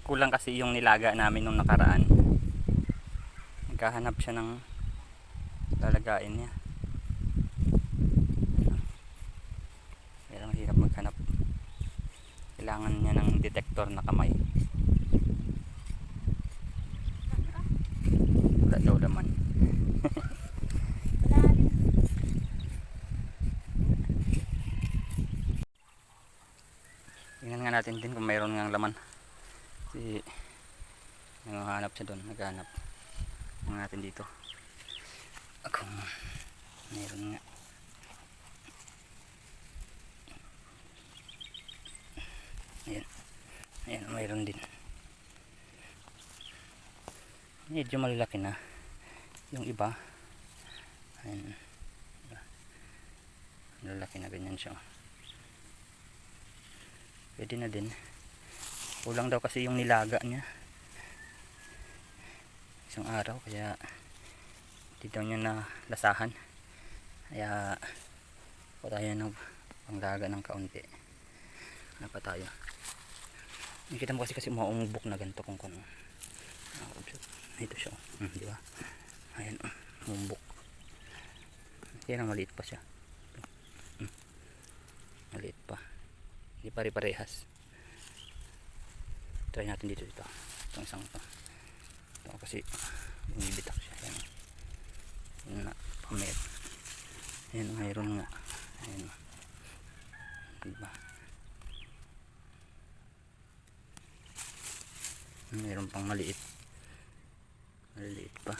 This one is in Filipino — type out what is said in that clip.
kulang kasi yung nilaga namin nung nakaraan. Naghahanap siya ng lalagain niya. Pero mahirap maghanap. Kailangan niya ng detector na kamay. Wala daw laman. Tingnan nga natin din kung mayroon ngang laman. Kasi naghahanap siya doon, naghahanap. Tingnan natin dito. Kung mayroon nga. Ayan. Ayan, mayroon din. Medyo malalaki na. Yung iba. Ayan. Malalaki na ganyan siya. Pwede na din. Kulang daw kasi yung nilaga niya. Isang araw kaya hindi daw niya na lasahan. Kaya po tayo ng panglaga ng kaunti. Ano pa tayo? Nakita mo kasi maumbok na ganito kung kano. Ito siya. Di ba? Ayan. Umumbok. Kaya na maliit pa siya. Maliit pa. Hindi pare-parehas. Try natin dito. Itong isang ito. Ito kasi binibitak siya. Ayan. Ayan na. Pamer. Ayan. Mayroon nga. Ayan. Diba? Mayroon pang maliit. Maliit pa.